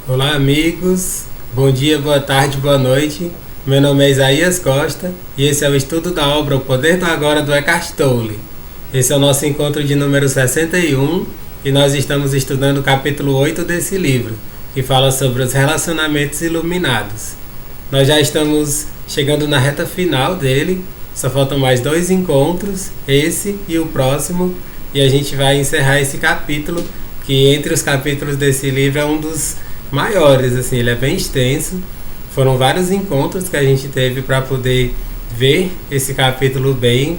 Olá, amigos. Bom dia, boa tarde, boa noite. Meu nome é Isaías Costa e esse é o estudo da obra O Poder do Agora do Eckhart Tolle. Esse é o nosso encontro de número 61 e nós estamos estudando o capítulo 8 desse livro, que fala sobre os relacionamentos iluminados. Nós já estamos chegando na reta final dele, só faltam mais 2 encontros, esse e o próximo, e a gente vai encerrar esse capítulo, que entre os capítulos desse livro é um dos maiores, assim, ele é bem extenso. Foram vários encontros que a gente teve para poder ver esse capítulo bem,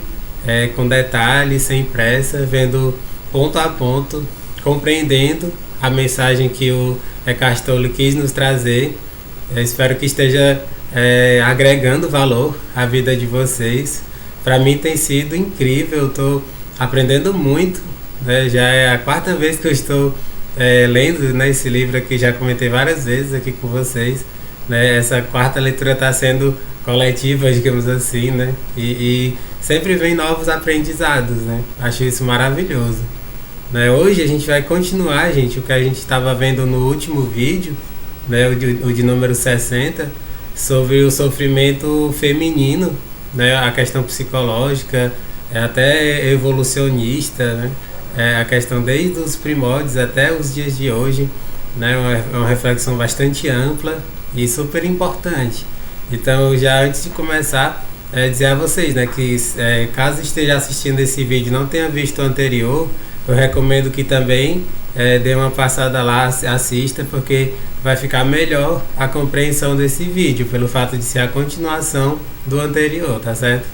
com detalhes, sem pressa, vendo ponto a ponto, compreendendo a mensagem que o Eckhart Tolle quis nos trazer. Eu espero que esteja agregando valor à vida de vocês. Para mim tem sido incrível, eu estou aprendendo muito, né? Já é a 4ª vez que eu estou lendo, né, esse livro aqui, já comentei várias vezes aqui com vocês, né? Essa 4ª leitura está sendo coletiva, digamos assim, né? E sempre vem novos aprendizados, né? Acho isso maravilhoso, né? Hoje a gente vai continuar, gente, o que a gente estava vendo no último vídeo, né? O de número 60, sobre o sofrimento feminino, né? A questão psicológica, até evolucionista, né? A questão desde os primórdios até os dias de hoje, né? Uma reflexão bastante ampla e super importante. Então, já antes de começar, dizer a vocês, né, que caso esteja assistindo esse vídeo e não tenha visto o anterior, eu recomendo que também dê uma passada lá, assista, porque vai ficar melhor a compreensão desse vídeo, pelo fato de ser a continuação do anterior, tá certo?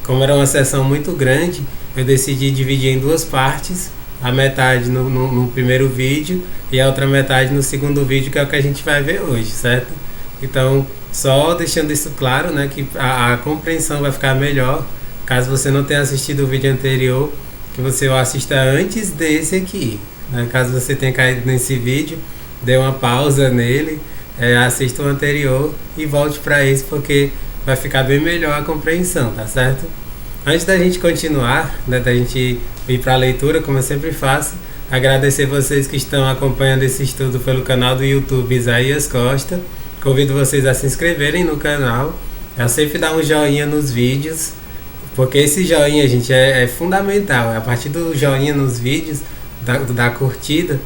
Como era uma sessão muito grande, eu decidi dividir em 2 partes, a metade no primeiro vídeo e a outra metade no segundo vídeo, que é o que a gente vai ver hoje, certo? Então, só deixando isso claro, né, que a compreensão vai ficar melhor, caso você não tenha assistido o vídeo anterior, que você o assista antes desse aqui, né? Caso você tenha caído nesse vídeo, dê uma pausa nele, assista o anterior e volte para esse, porque vai ficar bem melhor a compreensão, tá certo? Antes da gente continuar, né, da gente ir para a leitura, como eu sempre faço, agradecer vocês que estão acompanhando esse estudo pelo canal do YouTube Isaías Costa. Convido vocês a se inscreverem no canal, a sempre dar um joinha nos vídeos, porque esse joinha, gente, é fundamental. É a partir do joinha nos vídeos, da curtida,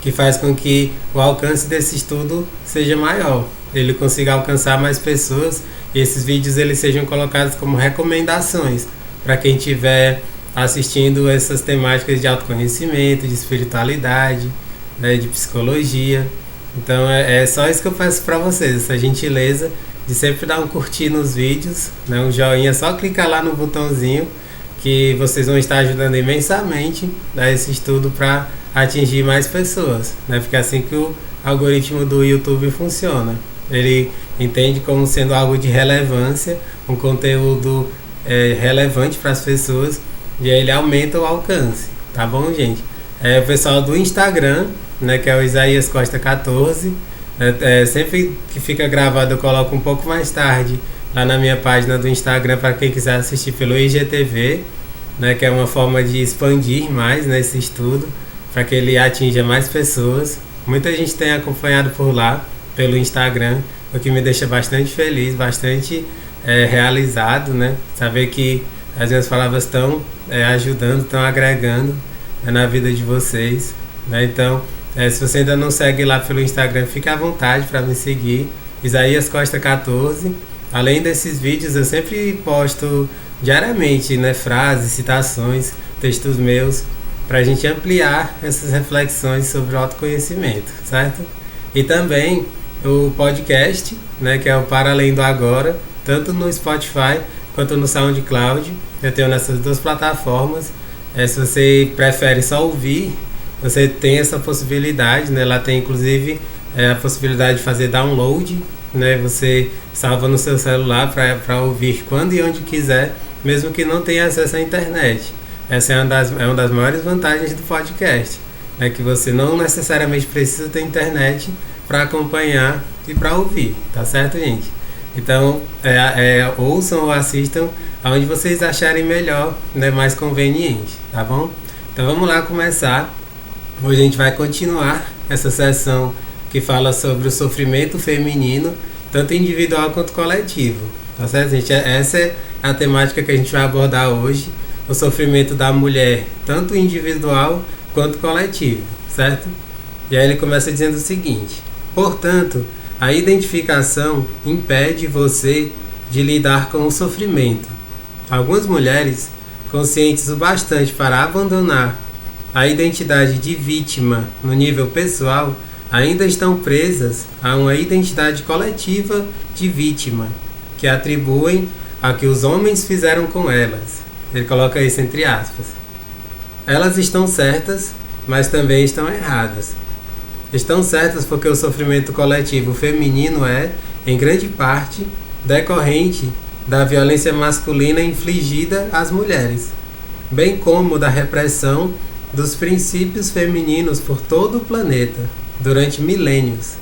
que faz com que o alcance desse estudo seja maior, ele consiga alcançar mais pessoas e esses vídeos eles sejam colocados como recomendações para quem estiver assistindo essas temáticas de autoconhecimento, de espiritualidade, né, de psicologia. Então é só isso que eu peço para vocês, essa gentileza de sempre dar um curtir nos vídeos, né, um joinha, só clicar lá no botãozinho que vocês vão estar ajudando imensamente a esse estudo para atingir mais pessoas, né? Porque é assim que o algoritmo do YouTube funciona. Ele entende como sendo algo de relevância, um conteúdo relevante para as pessoas, e aí ele aumenta o alcance, tá bom, gente? O pessoal do Instagram, né, que é o Isaías Costa 14, sempre que fica gravado eu coloco um pouco mais tarde lá na minha página do Instagram para quem quiser assistir pelo IGTV, né, que é uma forma de expandir mais, né, esse estudo, para que ele atinja mais pessoas. Muita gente tem acompanhado por lá, pelo Instagram, o que me deixa bastante feliz, bastante realizado, né? Saber que as minhas palavras estão ajudando, estão agregando, né, na vida de vocês, né? Então, se você ainda não segue lá pelo Instagram, fique à vontade para me seguir, Isaías Costa 14. Além desses vídeos, eu sempre posto diariamente, né, frases, citações, textos meus, para a gente ampliar essas reflexões sobre o autoconhecimento, certo? E também o podcast, né, que é o Para Além do Agora, tanto no Spotify quanto no SoundCloud. Eu tenho nessas 2 plataformas. Se você prefere só ouvir, você tem essa possibilidade, né? Lá tem inclusive a possibilidade de fazer download, né? Você salva no seu celular para ouvir quando e onde quiser, mesmo que não tenha acesso à internet. Essa é uma das maiores vantagens do podcast, né? Que você não necessariamente precisa ter internet para acompanhar e para ouvir, tá certo, gente? Então, ouçam ou assistam aonde vocês acharem melhor, né, mais conveniente, tá bom? Então vamos lá começar. Hoje a gente vai continuar essa sessão que que fala sobre o sofrimento feminino, tanto individual quanto coletivo. Tá certo, gente? Essa é a temática que a gente vai abordar hoje, o sofrimento da mulher, tanto individual quanto coletivo, certo? E aí ele começa dizendo o seguinte: portanto, a identificação impede você de lidar com o sofrimento. Algumas mulheres, conscientes o bastante para abandonar a identidade de vítima no nível pessoal, ainda estão presas a uma identidade coletiva de vítima, que atribuem a que os homens fizeram com elas. Ele coloca isso entre aspas. Elas estão certas, mas também estão erradas. Estão certas porque o sofrimento coletivo feminino é, em grande parte, decorrente da violência masculina infligida às mulheres, bem como da repressão dos princípios femininos por todo o planeta durante milênios.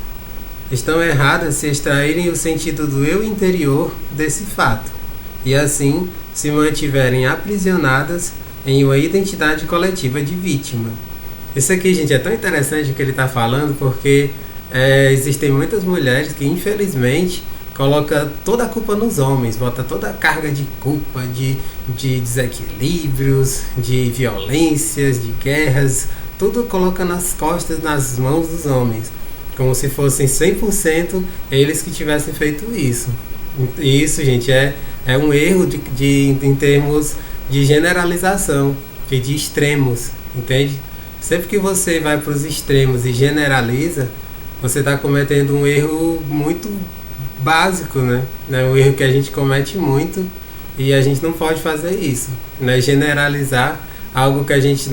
Estão erradas se extraírem o sentido do eu interior desse fato e assim se mantiverem aprisionadas em uma identidade coletiva de vítima. Isso aqui, gente, é tão interessante o que ele está falando, porque existem muitas mulheres que, infelizmente, colocam toda a culpa nos homens, bota toda a carga de culpa, de desequilíbrios, de violências, de guerras, tudo coloca nas costas, nas mãos dos homens, como se fossem 100% eles que tivessem feito isso. E isso, gente, é um erro em termos de generalização, de extremos, entende? Sempre que você vai para os extremos e generaliza, você está cometendo um erro muito básico, né? Um erro que a gente comete muito e a gente não pode fazer isso, né? Generalizar algo que a gente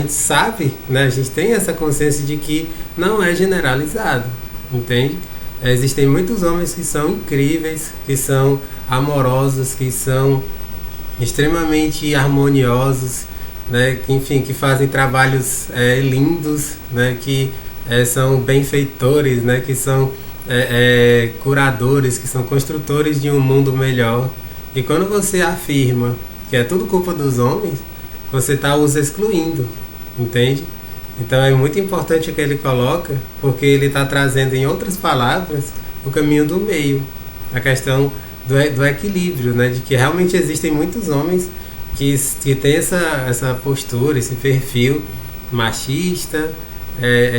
sabe, né? A gente tem essa consciência de que não é generalizado, entende? Existem muitos homens que são incríveis, que são amorosos, que são extremamente harmoniosos, né? Enfim, que fazem trabalhos lindos, né? Que são benfeitores, né? Que são curadores, que são construtores de um mundo melhor. E quando você afirma que é tudo culpa dos homens, você está os excluindo, entende? Então é muito importante o que ele coloca, porque ele está trazendo, em outras palavras, o caminho do meio, a questão do equilíbrio, né? De que realmente existem muitos homens que têm essa postura, esse perfil machista,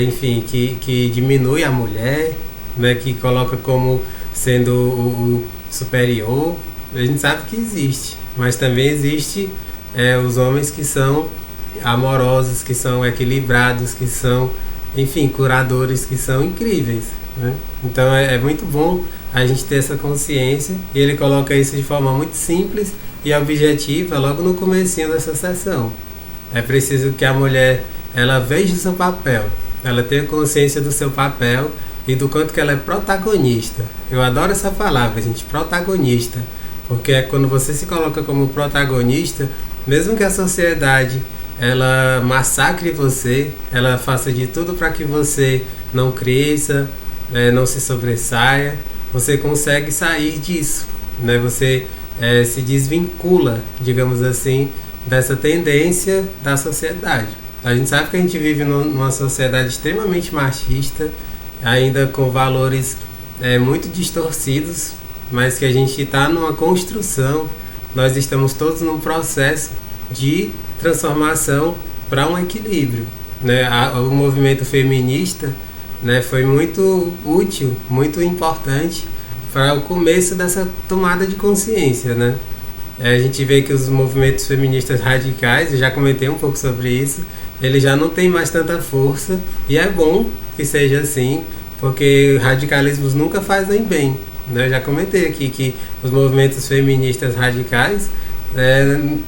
enfim, que diminui a mulher, né? Que coloca como sendo o superior. A gente sabe que existe, mas também existe os homens que são amorosos, que são equilibrados, que são, enfim, curadores, que são incríveis, né? Então é muito bom a gente ter essa consciência, e ele coloca isso de forma muito simples e objetiva logo no comecinho dessa sessão. É preciso que a mulher ela veja o seu papel, ela tenha consciência do seu papel e do quanto que ela é protagonista. Eu adoro essa palavra, gente, protagonista, porque é quando você se coloca como protagonista, mesmo que a sociedade ela massacre você, ela faça de tudo para que você não cresça, não se sobressaia, você consegue sair disso, né? Você se desvincula, digamos assim, dessa tendência da sociedade. A gente sabe que a gente vive numa sociedade extremamente machista, ainda com valores muito distorcidos, mas que a gente está numa construção, nós estamos todos num processo de transformação para um equilíbrio, né? O movimento feminista, né, foi muito útil, muito importante para o começo dessa tomada de consciência, né? A gente vê que os movimentos feministas radicais, eu já comentei um pouco sobre isso, ele já não tem mais tanta força, e é bom que seja assim, porque radicalismos nunca fazem bem, né? Eu já comentei aqui que os movimentos feministas radicais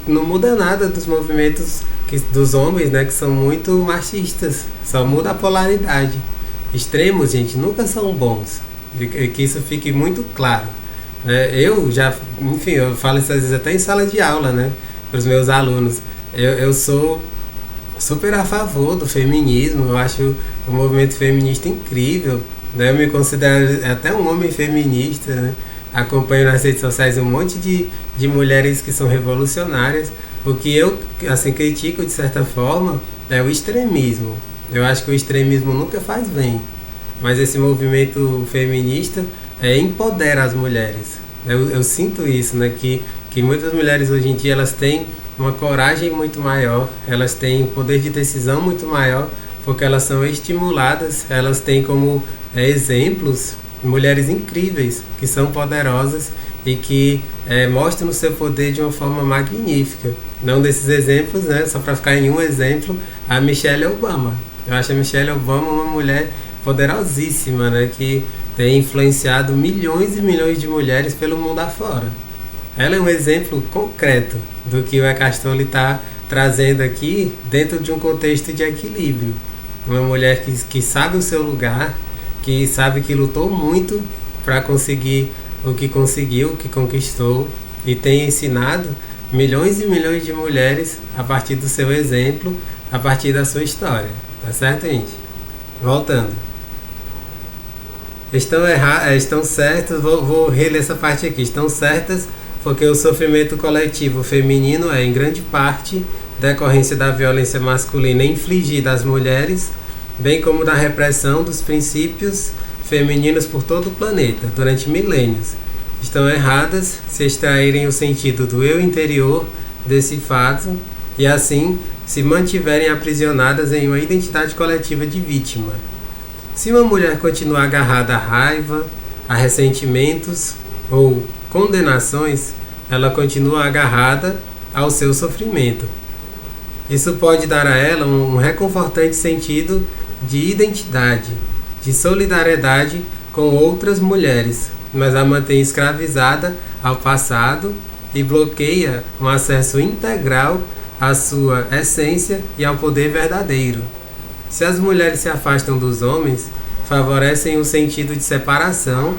não muda nada dos movimentos dos homens, né, que são muito machistas, só muda a polaridade. Extremos, gente, nunca são bons, que isso fique muito claro. Eu já, enfim, eu falo isso às vezes até em sala de aula, né, para os meus alunos. Eu sou super a favor do feminismo, eu acho o movimento feminista incrível, né, eu me considero até um homem feminista, né, acompanho nas redes sociais um monte de mulheres que são revolucionárias. O que eu assim critico de certa forma é o extremismo. Eu acho que o extremismo nunca faz bem, mas esse movimento feminista empodera as mulheres. Eu sinto isso, né? Que muitas mulheres hoje em dia elas têm uma coragem muito maior, elas têm um poder de decisão muito maior, porque elas são estimuladas, elas têm como exemplos mulheres incríveis, que são poderosas e que mostram o seu poder de uma forma magnífica. Um desses exemplos, né, só para ficar em um exemplo, a Michelle Obama. Eu acho a Michelle Obama uma mulher poderosíssima, né, que tem influenciado milhões e milhões de mulheres pelo mundo afora. Ela é um exemplo concreto do que o Eckhart Tolle está trazendo aqui dentro de um contexto de equilíbrio. Uma mulher que sabe o seu lugar, que sabe que lutou muito para conseguir o que conseguiu, o que conquistou, e tem ensinado milhões e milhões de mulheres a partir do seu exemplo, a partir da sua história. Tá certo, gente? Voltando. Estão certas, vou reler essa parte aqui. Estão certas porque o sofrimento coletivo feminino é, em grande parte, decorrência da violência masculina infligida às mulheres, bem como da repressão dos princípios femininos por todo o planeta, durante milênios. Estão erradas se extraírem o sentido do eu interior desse fato e, assim, se mantiverem aprisionadas em uma identidade coletiva de vítima. Se uma mulher continuar agarrada à raiva, a ressentimentos ou condenações, ela continua agarrada ao seu sofrimento. Isso pode dar a ela um reconfortante sentido de identidade, de solidariedade com outras mulheres, mas a mantém escravizada ao passado e bloqueia um acesso integral à sua essência e ao poder verdadeiro. Se as mulheres se afastam dos homens, favorecem um sentido de separação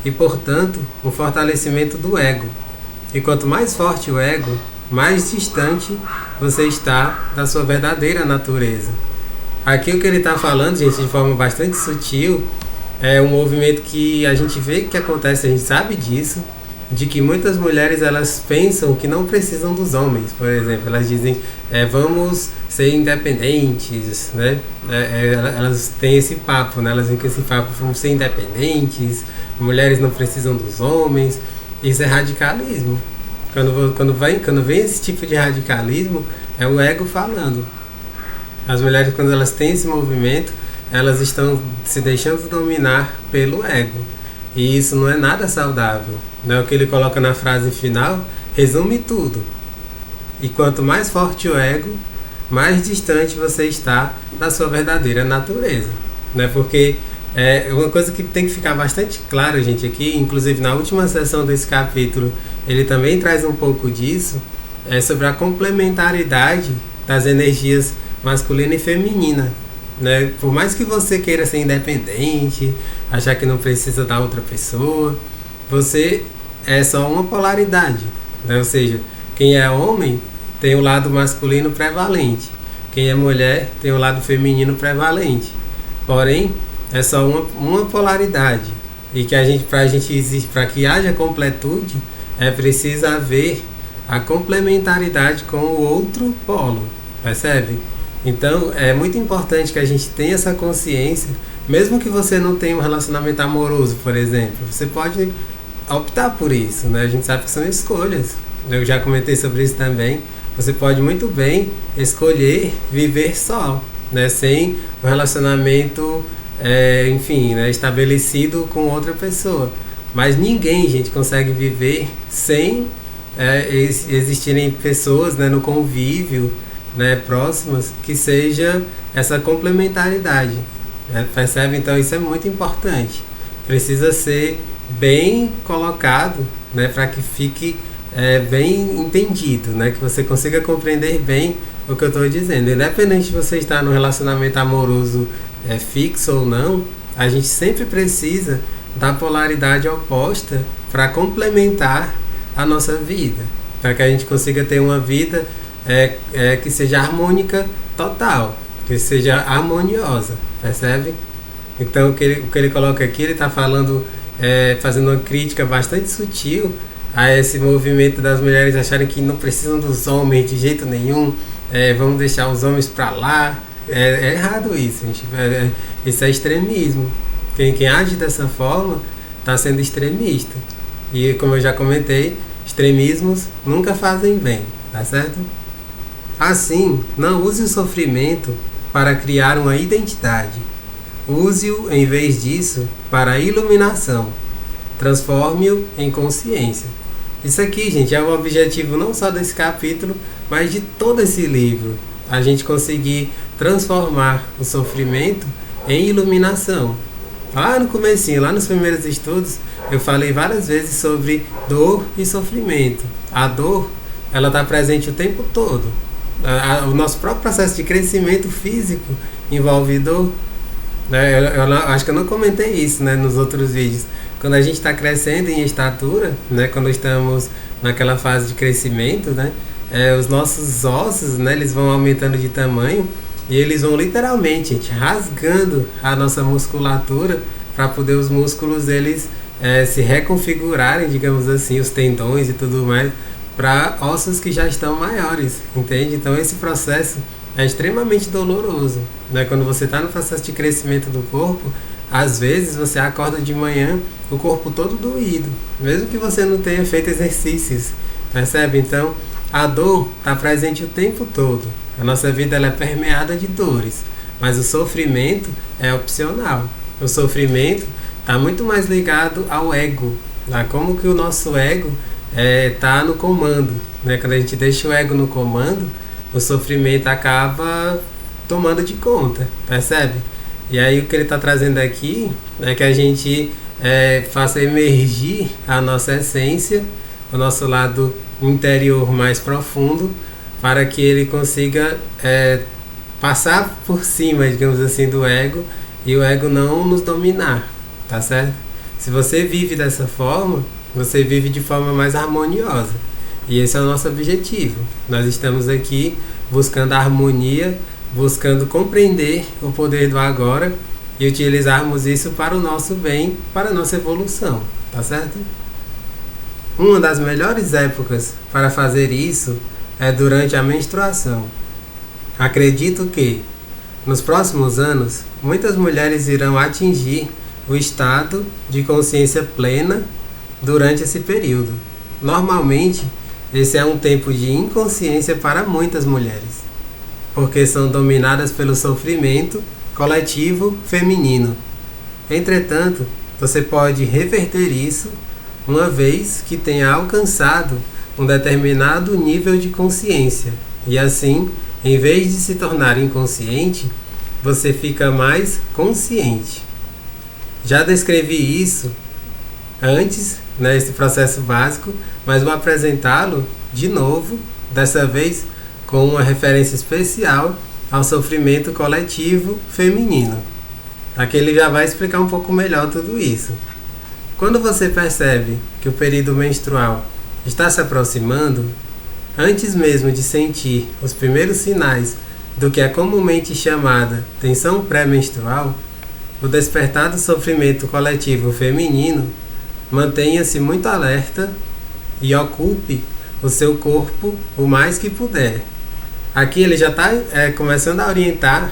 e, portanto, um fortalecimento do ego. E quanto mais forte o ego, mais distante você está da sua verdadeira natureza. Aqui o que ele está falando, gente, de forma bastante sutil, é um movimento que a gente vê que acontece, a gente sabe disso, de que muitas mulheres elas pensam que não precisam dos homens, por exemplo. Elas dizem, vamos ser independentes, né? Elas têm esse papo, né? Elas vêm com esse papo, vamos ser independentes, mulheres não precisam dos homens. Isso é radicalismo. Quando vem esse tipo de radicalismo, é o ego falando. As mulheres, quando elas têm esse movimento, elas estão se deixando dominar pelo ego. E isso não é nada saudável. Né? O que ele coloca na frase final resume tudo. E quanto mais forte o ego, mais distante você está da sua verdadeira natureza. Né? Porque uma coisa que tem que ficar bastante clara, gente, aqui, inclusive na última sessão desse capítulo, ele também traz um pouco disso, sobre a complementaridade das energias masculina e feminina. Né? Por mais que você queira ser independente, achar que não precisa da outra pessoa, você é só uma polaridade, né? Ou seja, quem é homem tem o lado masculino prevalente, quem é mulher tem o lado feminino prevalente. Porém, é só uma polaridade, e que para que haja completude, é preciso haver a complementaridade com o outro polo, percebe? Então é muito importante que a gente tenha essa consciência, mesmo que você não tenha um relacionamento amoroso, por exemplo, você pode optar por isso, né? A gente sabe que são escolhas, eu já comentei sobre isso também. Você pode muito bem escolher viver só, né? Sem um relacionamento estabelecido com outra pessoa, mas ninguém, gente, consegue viver sem existirem pessoas, né, no convívio, né, próximas, que seja essa complementaridade, né? Percebe? Então isso é muito importante, precisa ser bem colocado, né, para que fique bem entendido, né, que você consiga compreender bem o que eu estou dizendo. Independente de você estar num relacionamento amoroso fixo ou não, a gente sempre precisa da polaridade oposta para complementar a nossa vida, para que a gente consiga ter uma vida que seja harmônica total, que seja harmoniosa, percebe? Então o que ele coloca aqui, ele está falando, fazendo uma crítica bastante sutil a esse movimento das mulheres acharem que não precisam dos homens de jeito nenhum, vamos deixar os homens para lá. É errado isso, gente. Isso é extremismo. Quem age dessa forma está sendo extremista. E como eu já comentei, extremismos nunca fazem bem, tá certo? Assim, não use o sofrimento para criar uma identidade. Use-o, em vez disso, para a iluminação. Transforme-o em consciência. Isso aqui, gente, é o objetivo não só desse capítulo, mas de todo esse livro. A gente conseguir transformar o sofrimento em iluminação. Lá no comecinho, lá nos primeiros estudos, eu falei várias vezes sobre dor e sofrimento. A dor, ela está presente o tempo todo. O nosso próprio processo de crescimento físico envolve dor. Eu acho que eu não comentei isso, né, nos outros vídeos. Quando a gente está crescendo em estatura, né, quando estamos naquela fase de crescimento, né, os nossos ossos, né, eles vão aumentando de tamanho e eles vão literalmente, gente, rasgando a nossa musculatura para poder os músculos eles se reconfigurarem, digamos assim, os tendões e tudo mais, para ossos que já estão maiores, entende? Então esse processo é extremamente doloroso, né? Quando você está no processo de crescimento do corpo, às vezes você acorda de manhã o corpo todo doído, mesmo que você não tenha feito exercícios, percebe? Então a dor está presente o tempo todo. A nossa vida ela é permeada de dores, mas o sofrimento é opcional. O sofrimento está muito mais ligado ao ego, tá? Como que o nosso ego está no comando, né? Quando a gente deixa o ego no comando, o sofrimento acaba tomando de conta, percebe? E aí o que ele está trazendo aqui é que a gente faça emergir a nossa essência, o nosso lado interior mais profundo, para que ele consiga passar por cima, digamos assim, do ego, e o ego não nos dominar, tá certo? Se você vive dessa forma, você vive de forma mais harmoniosa. E esse é o nosso objetivo. Nós estamos aqui buscando a harmonia, buscando compreender o poder do agora e utilizarmos isso para o nosso bem, para a nossa evolução, tá certo? Uma das melhores épocas para fazer isso é durante a menstruação. Acredito que, nos próximos anos, muitas mulheres irão atingir o estado de consciência plena durante esse período. Normalmente, esse é um tempo de inconsciência para muitas mulheres, porque são dominadas pelo sofrimento coletivo feminino. Entretanto, você pode reverter isso uma vez que tenha alcançado um determinado nível de consciência, e assim, em vez de se tornar inconsciente, você fica mais consciente. Já descrevi isso antes, né, esse processo básico, mas vou apresentá-lo de novo, dessa vez com uma referência especial ao sofrimento coletivo feminino. Aqui ele já vai explicar um pouco melhor tudo isso. Quando você percebe que o período menstrual está se aproximando, antes mesmo de sentir os primeiros sinais do que é comumente chamada tensão pré-menstrual, o despertar do sofrimento coletivo feminino, mantenha-se muito alerta e ocupe o seu corpo o mais que puder. Aqui ele já está começando a orientar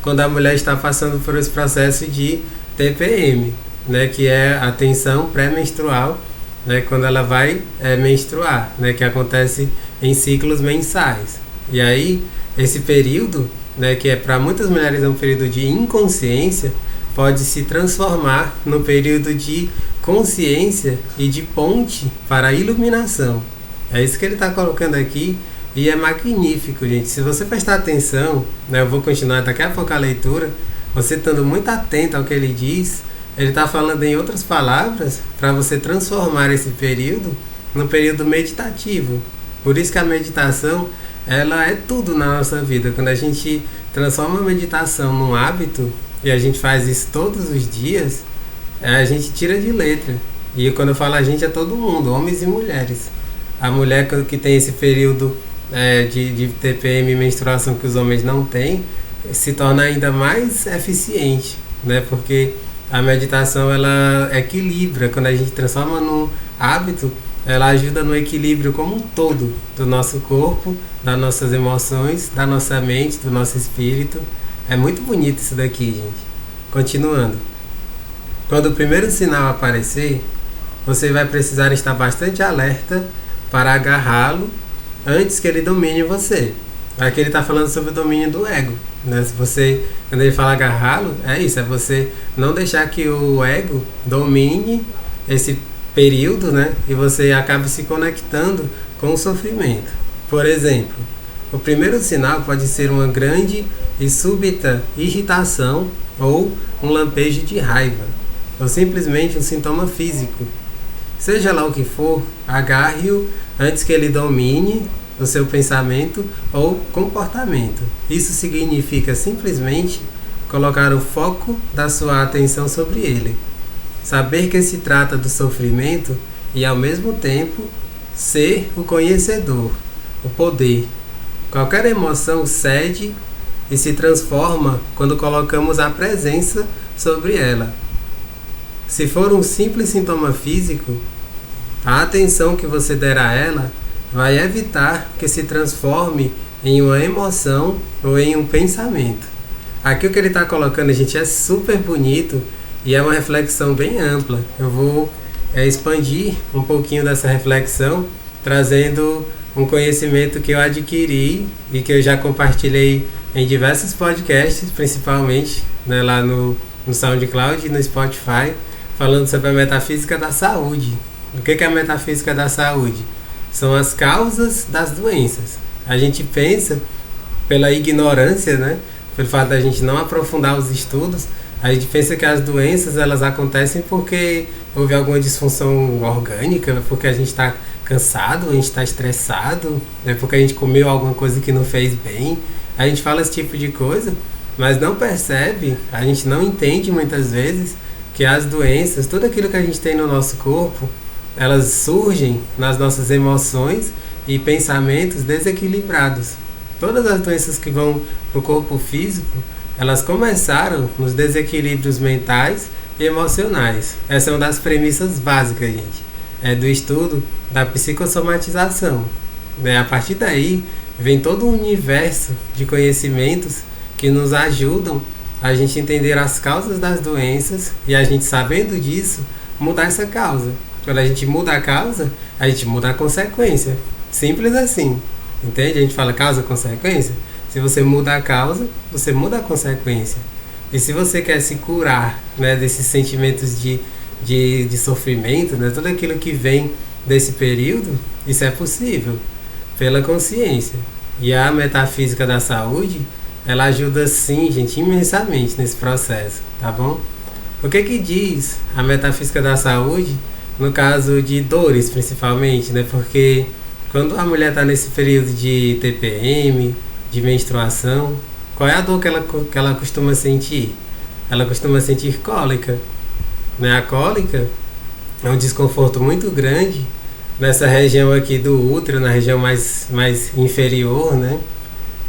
quando a mulher está passando por esse processo de TPM, né, que é a tensão pré-menstrual, né, quando ela vai menstruar, né, que acontece em ciclos mensais. E aí, esse período, né, que para muitas mulheres é um período de inconsciência, pode se transformar num período de consciência e de ponte para a iluminação. É isso que ele está colocando aqui e é magnífico, gente. Se você prestar atenção, né, eu vou continuar daqui a pouco a leitura, você estando muito atento ao que ele diz, ele está falando em outras palavras para você transformar esse período num período meditativo. Por isso que a meditação, ela é tudo na nossa vida. Quando a gente transforma a meditação num hábito, e a gente faz isso todos os dias, a gente tira de letra. E quando eu falo a gente, é todo mundo, homens e mulheres. A mulher que tem esse período de TPM e menstruação que os homens não têm, se torna ainda mais eficiente, né? Porque a meditação ela equilibra. Quando a gente transforma num hábito, ela ajuda no equilíbrio como um todo do nosso corpo, das nossas emoções, da nossa mente, do nosso espírito. É muito bonito isso daqui, gente. Continuando. Quando o primeiro sinal aparecer, você vai precisar estar bastante alerta para agarrá-lo antes que ele domine você. Aqui ele está falando sobre o domínio do ego, né? Se você, quando ele fala agarrá-lo, é isso, é você não deixar que o ego domine esse período, né? E você acabe se conectando com o sofrimento. Por exemplo, o primeiro sinal pode ser uma grande e súbita irritação ou um lampejo de raiva, ou simplesmente um sintoma físico. Seja lá o que for, agarre-o antes que ele domine o seu pensamento ou comportamento. Isso significa simplesmente colocar o foco da sua atenção sobre ele. Saber que se trata do sofrimento e, ao mesmo tempo, ser o conhecedor, o poder. Qualquer emoção cede e se transforma quando colocamos a presença sobre ela. Se for um simples sintoma físico, a atenção que você der a ela vai evitar que se transforme em uma emoção ou em um pensamento. Aqui o que ele está colocando, gente, é super bonito e é uma reflexão bem ampla. Eu vou expandir um pouquinho dessa reflexão, trazendo um conhecimento que eu adquiri e que eu já compartilhei em diversos podcasts, principalmente, né, lá no SoundCloud e no Spotify, falando sobre a metafísica da saúde. O que é a metafísica da saúde? São as causas das doenças. A gente pensa, pela ignorância, né, pelo fato da gente não aprofundar os estudos, a gente pensa que as doenças elas acontecem porque houve alguma disfunção orgânica, porque a gente está cansado, a gente está estressado, porque a gente comeu alguma coisa que não fez bem. A gente fala esse tipo de coisa, mas não percebe, a gente não entende muitas vezes que as doenças, tudo aquilo que a gente tem no nosso corpo, elas surgem nas nossas emoções e pensamentos desequilibrados. Todas as doenças que vão para o corpo físico, elas começaram nos desequilíbrios mentais e emocionais. Essa é uma das premissas básicas, gente, do estudo da psicossomatização. A partir daí, vem todo um universo de conhecimentos que nos ajudam a gente entender as causas das doenças e a gente, sabendo disso, mudar essa causa. Quando a gente muda a causa, a gente muda a consequência. Simples assim. Entende? A gente fala causa-consequência. Se você muda a causa, você muda a consequência. E se você quer se curar, né, desses sentimentos de sofrimento, né, tudo aquilo que vem desse período, isso é possível pela consciência. E a metafísica da saúde, ela ajuda sim, gente, imensamente nesse processo, tá bom? O que diz a metafísica da saúde no caso de dores, principalmente, né? Porque quando a mulher está nesse período de TPM, de menstruação, qual é a dor que ela costuma sentir? Ela costuma sentir cólica, né? A cólica é um desconforto muito grande nessa região aqui do útero, na região mais inferior, né?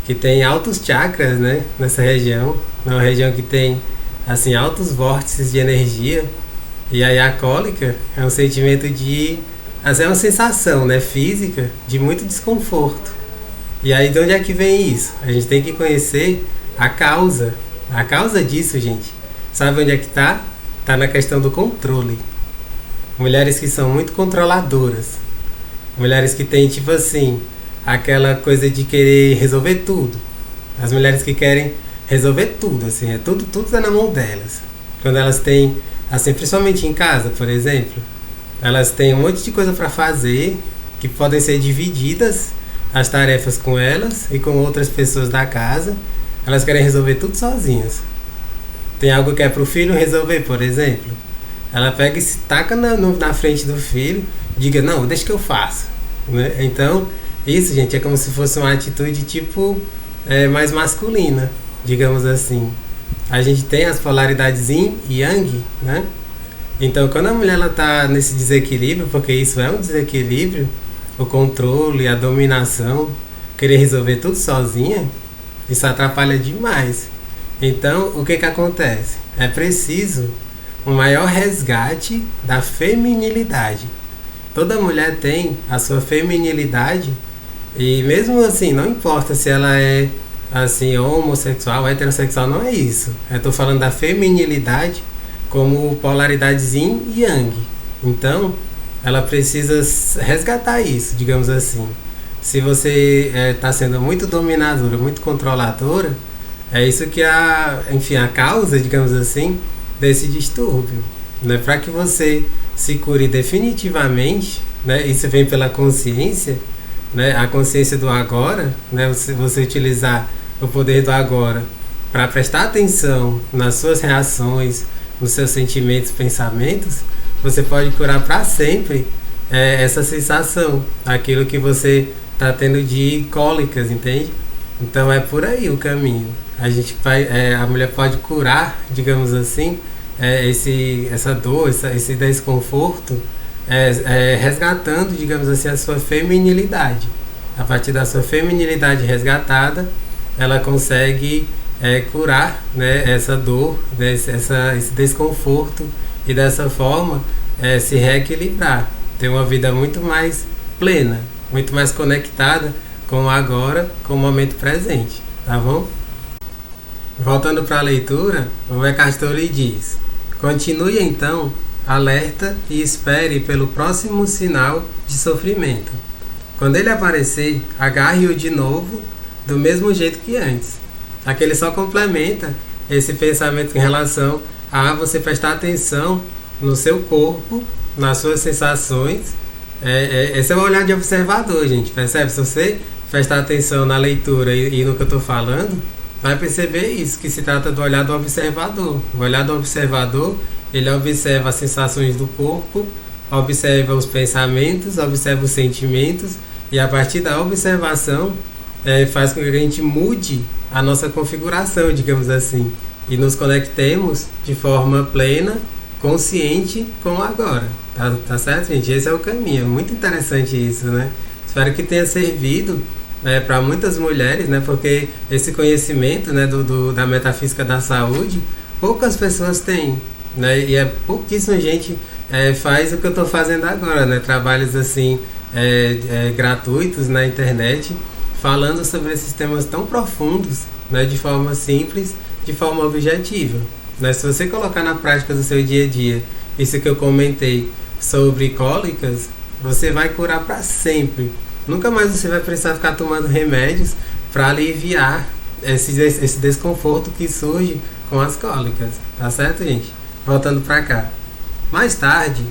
Que tem altos chakras, né? Nessa região, é uma região que tem assim altos vórtices de energia. E aí a cólica é um sentimento de, assim, é uma sensação, né, física de muito desconforto. E aí de onde é que vem isso? A gente tem que conhecer a causa disso, gente. Sabe onde é que tá? Tá na questão do controle. Mulheres que são muito controladoras. Mulheres que têm, tipo assim, aquela coisa de querer resolver tudo. As mulheres que querem resolver tudo, assim, tudo tá na mão delas. Quando elas têm, assim, principalmente em casa, por exemplo, elas têm um monte de coisa para fazer, que podem ser divididas as tarefas com elas e com outras pessoas da casa. Elas querem resolver tudo sozinhas. Tem algo que é pro filho resolver, por exemplo. Ela pega e se taca na frente do filho, diga, não, deixa que eu faço. Né? Então, isso, gente, é como se fosse uma atitude tipo mais masculina, digamos assim. A gente tem as polaridades yin e yang, né? Então, quando a mulher está nesse desequilíbrio, porque isso é um desequilíbrio, o controle, a dominação, querer resolver tudo sozinha, isso atrapalha demais. Então, o que acontece? É preciso um maior resgate da feminilidade. Toda mulher tem a sua feminilidade e mesmo assim, não importa se ela é assim, homossexual, heterossexual, não é isso. Eu estou falando da feminilidade como polaridades yin e yang. Então, ela precisa resgatar isso, digamos assim. Se você está sendo muito dominadora, muito controladora, é isso que enfim, a causa, digamos assim, desse distúrbio. Né? Para que você se cure definitivamente, né? Isso vem pela consciência, né? A consciência do agora, né? Você utilizar o poder do agora para prestar atenção nas suas reações, nos seus sentimentos, pensamentos, você pode curar para sempre essa sensação, aquilo que você está tendo de cólicas, entende? Então é por aí o caminho. A gente a mulher pode curar, digamos assim, essa dor, esse desconforto, resgatando, digamos assim, a sua feminilidade. A partir da sua feminilidade resgatada, ela consegue curar, né, essa dor, né, esse desconforto e dessa forma se reequilibrar, ter uma vida muito mais plena, muito mais conectada com o agora, com o momento presente, tá bom? Voltando para a leitura, o Eckhart Tolle diz: continue então alerta e espere pelo próximo sinal de sofrimento. Quando ele aparecer, agarre-o de novo do mesmo jeito que antes. Aqui ele só complementa esse pensamento em relação a você prestar atenção no seu corpo, nas suas sensações. Esse é o olhar de observador, gente, percebe? Se você prestar atenção na leitura e no que eu estou falando, vai perceber isso, que se trata do olhar do observador. O olhar do observador, ele observa as sensações do corpo, observa os pensamentos, observa os sentimentos, e a partir da observação faz com que a gente mude a nossa configuração, digamos assim, e nos conectemos de forma plena, consciente com o agora. Tá certo, gente? Esse é o caminho. É muito interessante isso, né? Espero que tenha servido para muitas mulheres, né? Porque esse conhecimento, né, da metafísica da saúde, poucas pessoas têm, né? E pouquíssima gente faz o que eu estou fazendo agora, né? Trabalhos assim gratuitos na internet, falando sobre esses temas tão profundos, né? De forma simples, de forma objetiva, né? Se você colocar na prática do seu dia a dia isso que eu comentei sobre cólicas, você vai curar para sempre. Nunca mais você vai precisar ficar tomando remédios para aliviar esse desconforto que surge com as cólicas. Tá certo, gente? Voltando para cá. Mais tarde,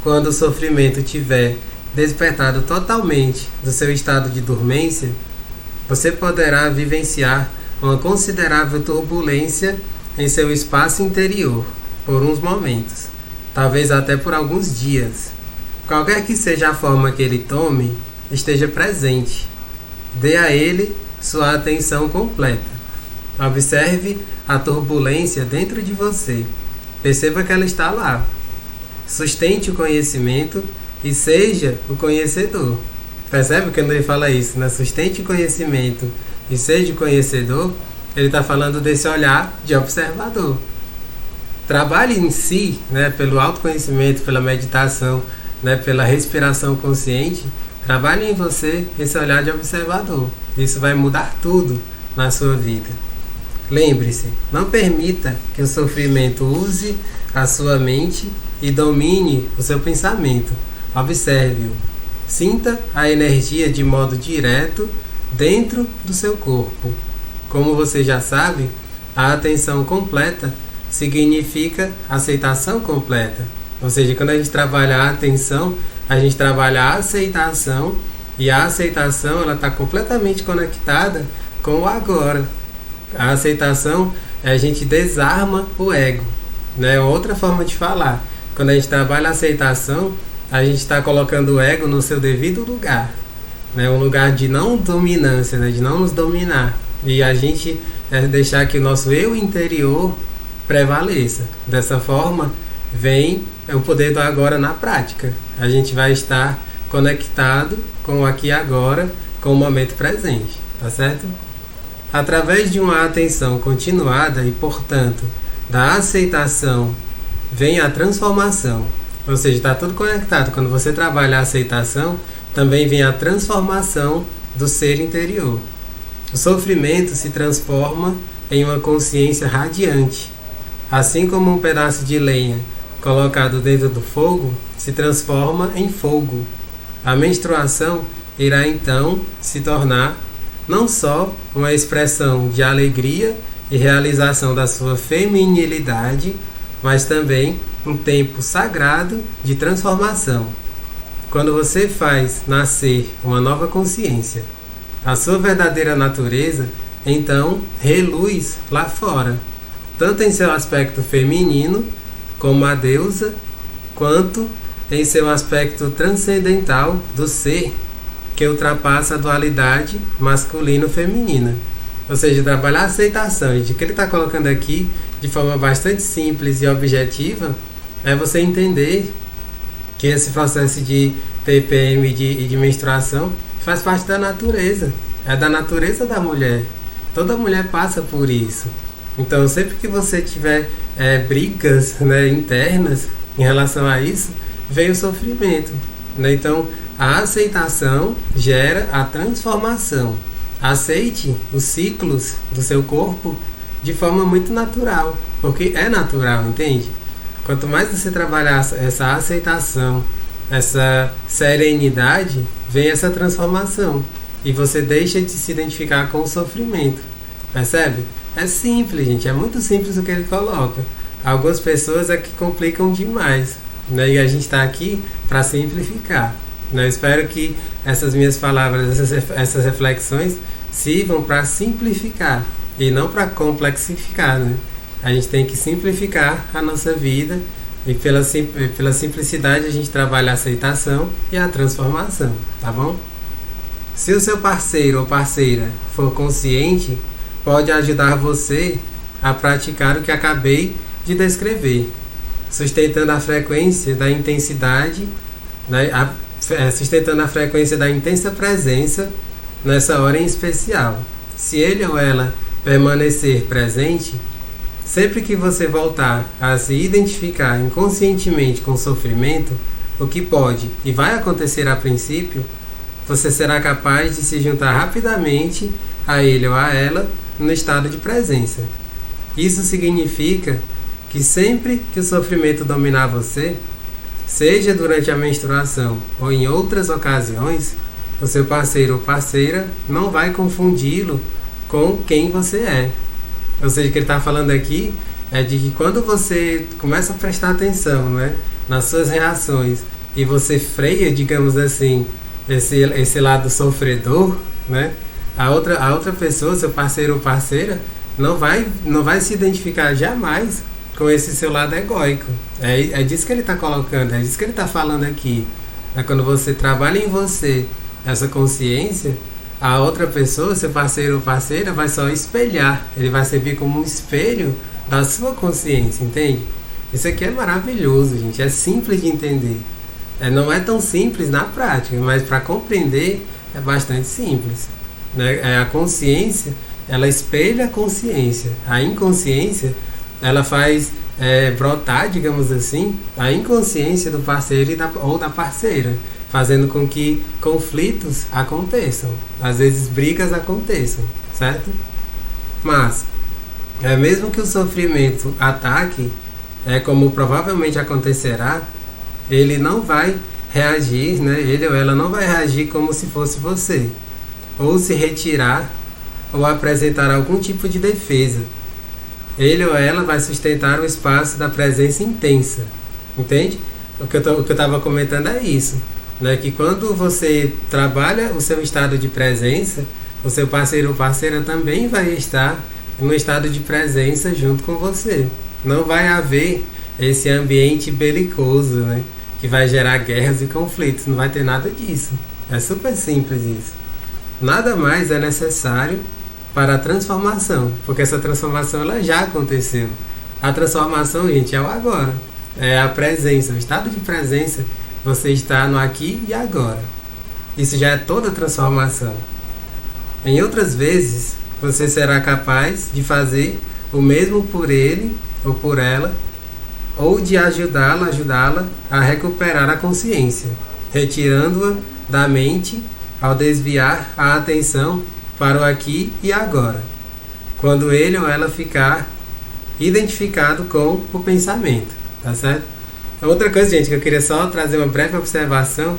quando o sofrimento tiver despertado totalmente do seu estado de dormência, você poderá vivenciar uma considerável turbulência em seu espaço interior por uns momentos, talvez até por alguns dias. Qualquer que seja a forma que ele tome, esteja presente. Dê a ele sua atenção completa. Observe a turbulência dentro de você. Perceba que ela está lá. Sustente o conhecimento e seja o conhecedor. Percebe que quando ele fala isso, né? Sustente o conhecimento e seja o conhecedor, ele está falando desse olhar de observador. Trabalhe em si, né, pelo autoconhecimento, pela meditação, né, pela respiração consciente. Trabalhe em você esse olhar de observador. Isso vai mudar tudo na sua vida. Lembre-se, não permita que o sofrimento use a sua mente e domine o seu pensamento. Observe-o. Sinta a energia de modo direto dentro do seu corpo. Como você já sabe, a atenção completa significa aceitação completa. Ou seja, quando a gente trabalha a atenção, a gente trabalha a aceitação, e a aceitação ela está completamente conectada com o agora. A aceitação a gente desarma o ego, né? Outra forma de falar. Quando a gente trabalha a aceitação, a gente está colocando o ego no seu devido lugar, né? Um lugar de não dominância, né? De não nos dominar. E a gente deixar que o nosso eu interior prevaleça. Dessa forma, vem o poder do agora na prática. A gente vai estar conectado com o aqui e agora, com o momento presente, tá certo? Através de uma atenção continuada e, portanto, da aceitação, vem a transformação. Ou seja, está tudo conectado. Quando você trabalha a aceitação, também vem a transformação do ser interior. O sofrimento se transforma em uma consciência radiante. Assim como um pedaço de lenha colocado dentro do fogo se transforma em fogo, a menstruação irá então se tornar não só uma expressão de alegria e realização da sua feminilidade, mas também um tempo sagrado de transformação. Quando você faz nascer uma nova consciência, a sua verdadeira natureza, então reluz lá fora, tanto em seu aspecto feminino, como a deusa, quanto em seu aspecto transcendental do ser, que ultrapassa a dualidade masculino-feminina. Ou seja, trabalhar a aceitação. E o que ele está colocando aqui, de forma bastante simples e objetiva, é você entender que esse processo de TPM e de menstruação faz parte da natureza. É da natureza da mulher. Toda mulher passa por isso. Então, sempre que você tiver brigas, né, internas em relação a isso, vem o sofrimento, né? Então, a aceitação gera a transformação. Aceite os ciclos do seu corpo de forma muito natural, porque é natural, entende? Quanto mais você trabalhar essa aceitação, essa serenidade, vem essa transformação. E você deixa de se identificar com o sofrimento. Percebe? É simples, gente. É muito simples o que ele coloca. Algumas pessoas é que complicam demais, né? E a gente está aqui para simplificar, né? Eu espero que essas minhas palavras, essas reflexões sirvam para simplificar e não para complexificar, né? A gente tem que simplificar a nossa vida e pela simplicidade a gente trabalha a aceitação e a transformação, tá bom? Se o seu parceiro ou parceira for consciente, pode ajudar você a praticar o que acabei de descrever, sustentando a frequência da intensidade, sustentando a frequência da intensa presença nessa hora em especial. Se ele ou ela permanecer presente, sempre que você voltar a se identificar inconscientemente com o sofrimento, o que pode e vai acontecer a princípio, você será capaz de se juntar rapidamente a ele ou a ela no estado de presença. Isso significa que sempre que o sofrimento dominar você, seja durante a menstruação ou em outras ocasiões, o seu parceiro ou parceira não vai confundi-lo com quem você é. Ou seja, o que ele está falando aqui é de que quando você começa a prestar atenção, né, nas suas reações e você freia, digamos assim, esse lado sofredor, né, a outra pessoa, seu parceiro ou parceira, não vai se identificar jamais com esse seu lado egóico. É disso que ele está colocando, é disso que ele está falando aqui. É quando você trabalha em você essa consciência, a outra pessoa, seu parceiro ou parceira, vai só espelhar. Ele vai servir como um espelho da sua consciência, entende? Isso aqui é maravilhoso, gente. É simples de entender. Não é tão simples na prática, mas para compreender é bastante simples, né? A consciência, ela espelha a consciência. A inconsciência, ela faz brotar, digamos assim, a inconsciência do parceiro ou da parceira, fazendo com que conflitos aconteçam, às vezes brigas aconteçam, certo? Mas, mesmo que o sofrimento ataque, como provavelmente acontecerá, ele não vai reagir, né? Ele ou ela não vai reagir como se fosse você, ou se retirar, ou apresentar algum tipo de defesa. Ele ou ela vai sustentar o espaço da presença intensa, entende? O que eu estava comentando é isso, né? Que quando você trabalha o seu estado de presença, o seu parceiro ou parceira também vai estar no estado de presença junto com você. Não vai haver esse ambiente belicoso, né, que vai gerar guerras e conflitos. Não vai ter nada disso. É super simples isso. Nada mais é necessário para a transformação, porque essa transformação ela já aconteceu. A transformação, gente, é o agora. É a presença, o estado de presença. Você está no aqui e agora. Isso já é toda transformação. Em outras vezes, você será capaz de fazer o mesmo por ele ou por ela, ou de ajudá-la a recuperar a consciência, retirando-a da mente ao desviar a atenção para o aqui e agora. Quando ele ou ela ficar identificado com o pensamento, tá certo? Outra coisa, gente, que eu queria só trazer uma breve observação,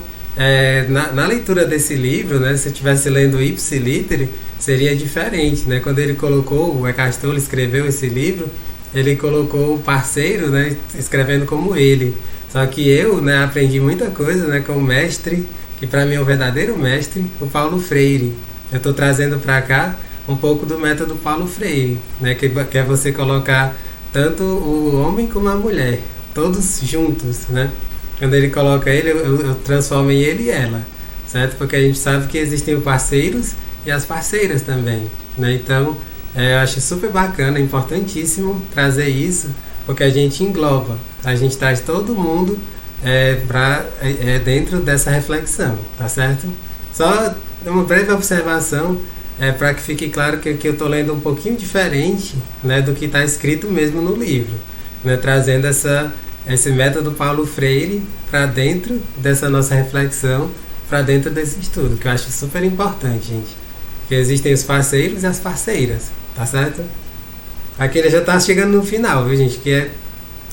na leitura desse livro, né, se eu estivesse lendo Ipsiliter, seria diferente, né? Quando ele colocou, o Eckhart Tolle escreveu esse livro, ele colocou o parceiro, né, escrevendo como ele. Só que eu, né, aprendi muita coisa, né, com o mestre, que para mim é o verdadeiro mestre, o Paulo Freire. Eu estou trazendo para cá um pouco do método Paulo Freire, né, que é você colocar tanto o homem como a mulher, todos juntos, né? Quando ele coloca ele, eu transformo em ele e ela, certo? Porque a gente sabe que existem os parceiros e as parceiras também, né? Então, eu acho super bacana, importantíssimo trazer isso, porque a gente engloba, a gente traz todo mundo dentro dessa reflexão, tá certo? Só uma breve observação, para que fique claro que eu estou lendo um pouquinho diferente, né, do que está escrito mesmo no livro, né, trazendo esse método Paulo Freire para dentro dessa nossa reflexão, para dentro desse estudo, que eu acho super importante, gente. Que existem os parceiros e as parceiras, tá certo? Aqui ele já está chegando no final, viu, gente? Que é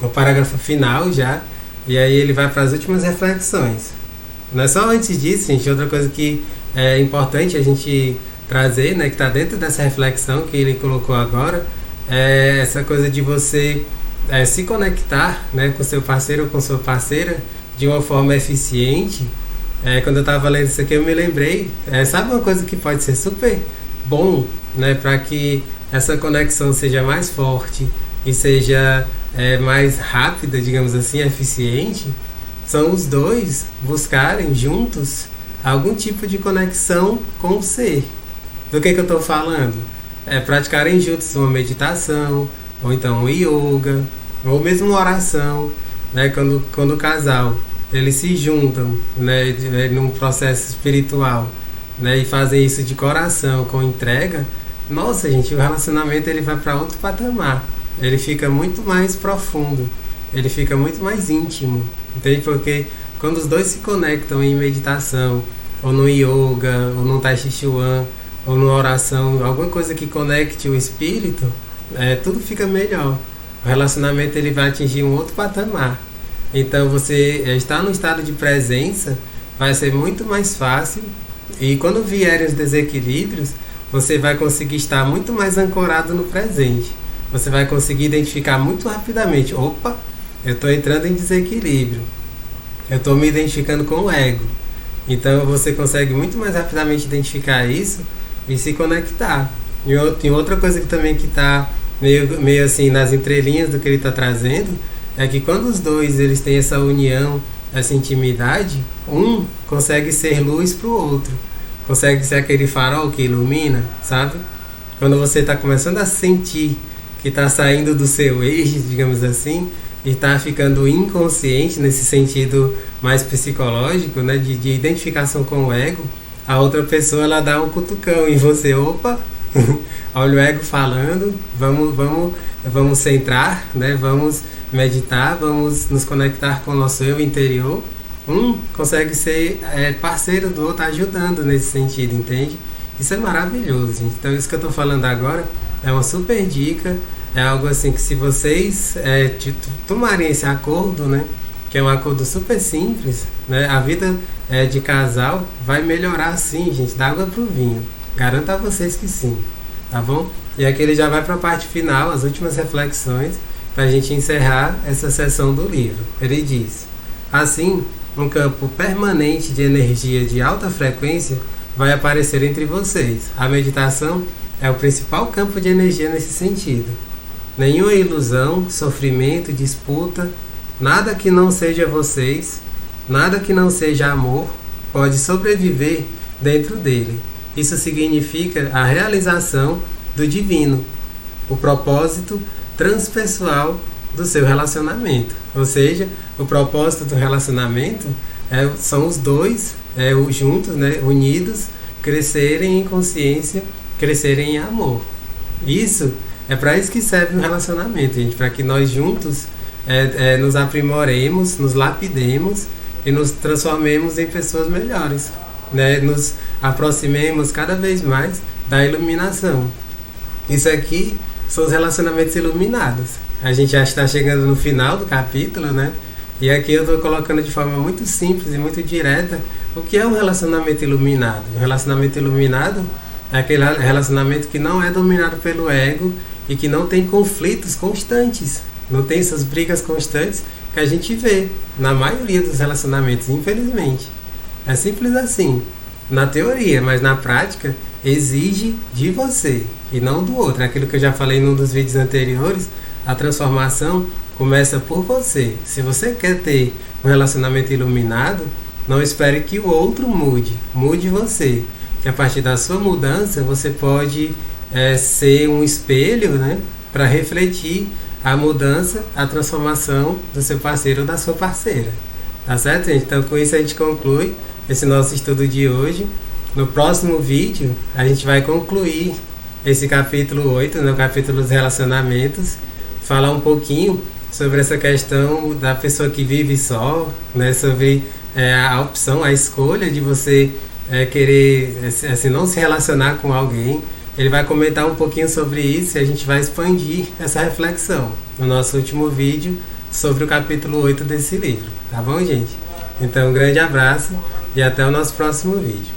o parágrafo final já, e aí ele vai para as últimas reflexões. Não é só antes disso, gente, outra coisa que é importante a gente trazer, né, que está dentro dessa reflexão que ele colocou agora, é essa coisa de você se conectar, né, com seu parceiro ou com sua parceira de uma forma eficiente. Quando eu estava lendo isso aqui, eu me lembrei, sabe uma coisa que pode ser super bom, né, para que essa conexão seja mais forte e seja mais rápida, digamos assim, eficiente? São os dois buscarem juntos algum tipo de conexão com o ser. Do que eu estou falando? Praticarem juntos uma meditação, ou então um yoga, ou mesmo uma oração, né? Quando o casal eles se juntam, né, num processo espiritual, né, e fazem isso de coração, com entrega, nossa, gente, o relacionamento ele vai para outro patamar, ele fica muito mais profundo, ele fica muito mais íntimo, entende? Porque quando os dois se conectam em meditação, ou no yoga, ou no tai chi chuan, ou numa oração, alguma coisa que conecte o espírito, tudo fica melhor. O relacionamento ele vai atingir um outro patamar. Então você estar no estado de presença vai ser muito mais fácil, e quando vierem os desequilíbrios, você vai conseguir estar muito mais ancorado no presente. Você vai conseguir identificar muito rapidamente, opa, eu estou entrando em desequilíbrio, eu estou me identificando com o ego. Então você consegue muito mais rapidamente identificar isso e se conectar. E outra coisa que também que está meio assim nas entrelinhas do que ele está trazendo, é que quando os dois eles têm essa união, essa intimidade, um consegue ser luz para o outro, consegue ser aquele farol que ilumina, sabe? Quando você está começando a sentir que está saindo do seu eixo, digamos assim, e está ficando inconsciente nesse sentido mais psicológico, né, de identificação com o ego, a outra pessoa ela dá um cutucão em você, opa, olha o ego falando, vamos centrar, né, vamos meditar, vamos nos conectar com o nosso eu interior. Um consegue ser parceiro do outro, ajudando nesse sentido, entende? Isso é maravilhoso, gente. Então isso que eu estou falando agora é uma super dica, é algo assim que se vocês tomarem esse acordo, né, que é um acordo super simples, né, a vida de casal vai melhorar sim, gente, da água pro vinho. Garanto a vocês que sim, tá bom? E aqui ele já vai para a parte final, as últimas reflexões, para a gente encerrar essa sessão do livro. Ele diz: assim, um campo permanente de energia de alta frequência vai aparecer entre vocês. A meditação é o principal campo de energia nesse sentido. Nenhuma ilusão, sofrimento, disputa, nada que não seja vocês, nada que não seja amor, pode sobreviver dentro dele. Isso significa a realização do divino, o propósito transpessoal do seu relacionamento. Ou seja, o propósito do relacionamento são os dois juntos, né, unidos, crescerem em consciência, crescerem em amor. Isso é para isso que serve o relacionamento, gente, para que nós juntos nos aprimoremos, nos lapidemos e nos transformemos em pessoas melhores, né? Nos aproximemos cada vez mais da iluminação. Isso aqui são os relacionamentos iluminados. A gente já está chegando no final do capítulo, né? E aqui eu estou colocando de forma muito simples e muito direta o que é um relacionamento iluminado. Um relacionamento iluminado é aquele relacionamento que não é dominado pelo ego e que não tem conflitos constantes. Não tem essas brigas constantes que a gente vê na maioria dos relacionamentos, infelizmente. É simples assim, na teoria, mas na prática exige de você e não do outro. É aquilo que eu já falei num dos vídeos anteriores, a transformação começa por você. Se você quer ter um relacionamento iluminado, não espere que o outro mude, mude você. Que a partir da sua mudança você pode ser um espelho, né, para refletir a mudança, a transformação do seu parceiro ou da sua parceira. Tá certo, gente? Então com isso a gente conclui esse nosso estudo de hoje. No próximo vídeo a gente vai concluir esse capítulo 8, né, o capítulo dos relacionamentos, falar um pouquinho sobre essa questão da pessoa que vive só, né, sobre a opção, a escolha de você querer assim, não se relacionar com alguém. Ele vai comentar um pouquinho sobre isso e a gente vai expandir essa reflexão no nosso último vídeo sobre o capítulo 8 desse livro. Tá bom, gente? Então, um grande abraço e até o nosso próximo vídeo.